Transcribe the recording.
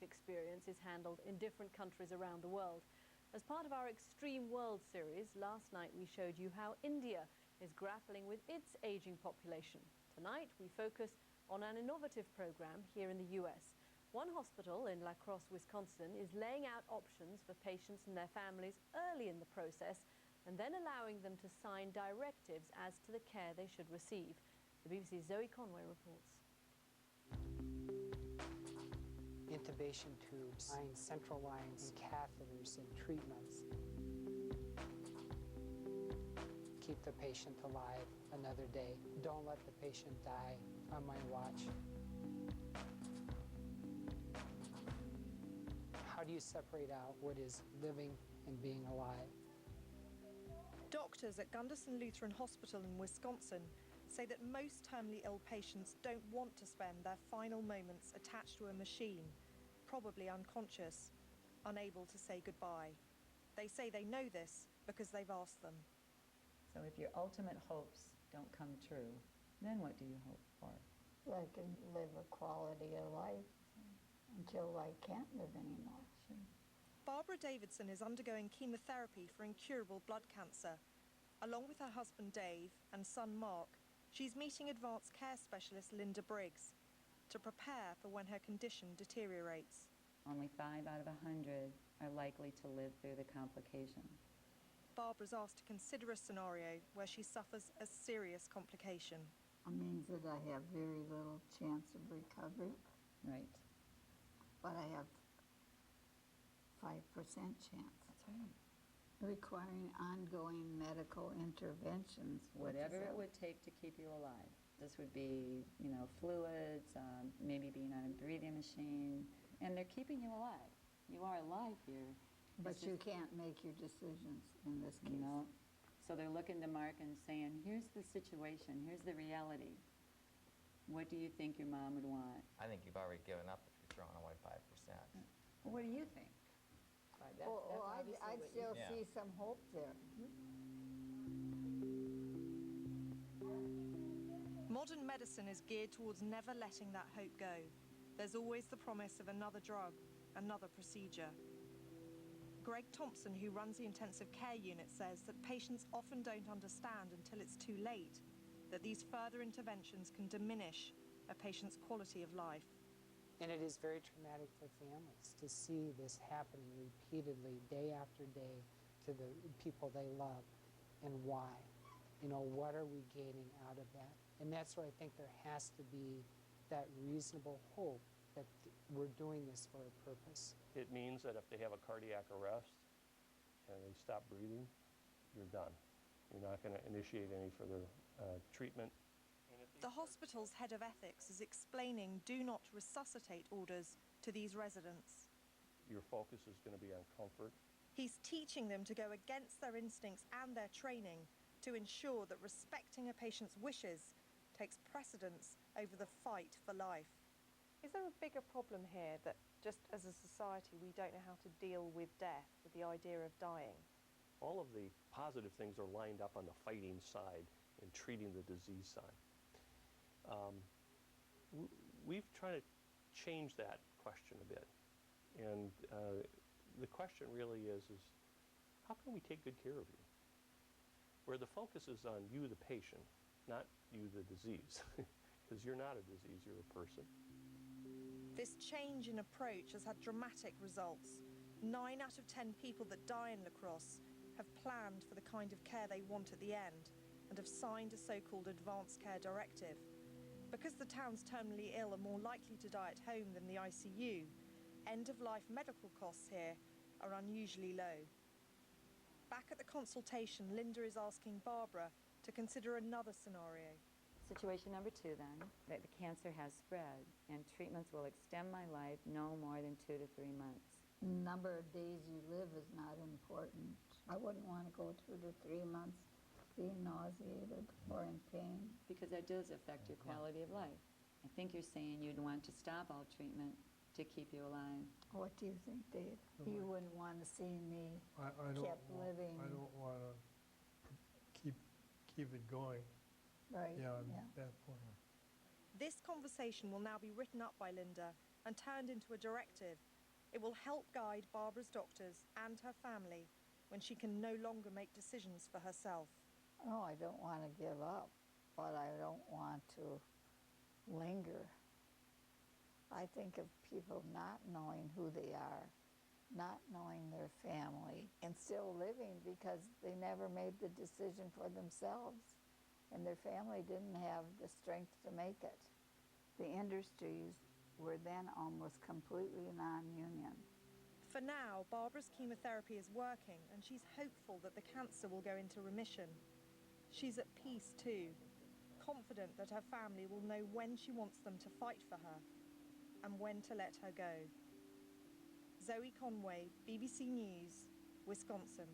life experience is handled in different countries around the world. As part of our Extreme World series, last night we showed you how India is grappling with its aging population. Tonight we focus on an innovative program here in the US. One hospital in La Crosse, Wisconsin is laying out options for patients and their families early in the process and then allowing them to sign directives as to the care they should receive. The BBC's Zoe Conway reports. Intubation tubes, central lines, and catheters and treatments. Keep the patient alive another day. Don't let the patient die on my watch. How do you separate out what is living and being alive? Doctors at Gunderson Lutheran Hospital in Wisconsin say that most terminally ill patients don't want to spend their final moments attached to a machine, probably unconscious, unable to say goodbye. They say they know this because they've asked them. So if your ultimate hopes don't come true, then what do you hope for? I can live a quality of life until I can't live anymore. Sure. Barbara Davidson is undergoing chemotherapy for incurable blood cancer. Along with her husband Dave and son Mark, she's meeting advanced care specialist Linda Briggs to prepare for when her condition deteriorates. Only 5 out of 100 are likely to live through the complication. Barbara's asked to consider a scenario where she suffers a serious complication. It means that I have very little chance of recovery, Right. but I have 5% chance. That's right. Requiring ongoing medical interventions. Whatever it would take to keep you alive. This would be, fluids, maybe being on a breathing machine, and they're keeping you alive. You are alive here. But you can't make your decisions in this case. No. So they're looking to Mark and saying, here's the situation, here's the reality. What do you think your mom would want? I think you've already given up if you're throwing away 5%. Well, what do you think? I'd still see some hope there. Modern medicine is geared towards never letting that hope go. There's always the promise of another drug, another procedure. Greg Thompson, who runs the intensive care unit, says that patients often don't understand until it's too late that these further interventions can diminish a patient's quality of life. And it is very traumatic for families to see this happening repeatedly, day after day, to the people they love. And why? What are we gaining out of that? And that's where I think there has to be that reasonable hope that we're doing this for a purpose. It means that if they have a cardiac arrest and they stop breathing, you're done. You're not going to initiate any further treatment. The hospital's head of ethics is explaining do not resuscitate orders to these residents. Your focus is going to be on comfort. He's teaching them to go against their instincts and their training to ensure that respecting a patient's wishes takes precedence over the fight for life. Is there a bigger problem here that just as a society we don't know how to deal with death, with the idea of dying? All of the positive things are lined up on the fighting side and treating the disease side. We've tried to change that question a bit. And the question really is how can we take good care of you? Where the focus is on you, the patient, not you, the disease, because you're not a disease, you're a person. This change in approach has had dramatic results. 9 out of 10 people that die in La Crosse have planned for the kind of care they want at the end and have signed a so-called advanced care directive. Because the town's terminally ill are more likely to die at home than the ICU, end-of-life medical costs here are unusually low. Back at the consultation, Linda is asking Barbara to consider another scenario. Situation number 2 then, that the cancer has spread and treatments will extend my life no more than 2 to 3 months. Number of days you live is not important. I wouldn't want to go 2 to 3 months being nauseated or in pain. Because that does affect your quality of life. I think you're saying you'd want to stop all treatment to keep you alive. What do you think, Dave? You wouldn't want to see me kept living. I don't want to keep it going. Right. Yeah, at that point. This conversation will now be written up by Linda and turned into a directive, it will help guide Barbara's doctors and her family when she can no longer make decisions for herself. No, I don't want to give up, but I don't want to linger. I think of people not knowing who they are, not knowing their family, and still living because they never made the decision for themselves, and their family didn't have the strength to make it. The industries were then almost completely non-union. For now, Barbara's chemotherapy is working, and she's hopeful that the cancer will go into remission. She's at peace too, confident that her family will know when she wants them to fight for her and when to let her go. Zoe Conway, BBC News, Wisconsin.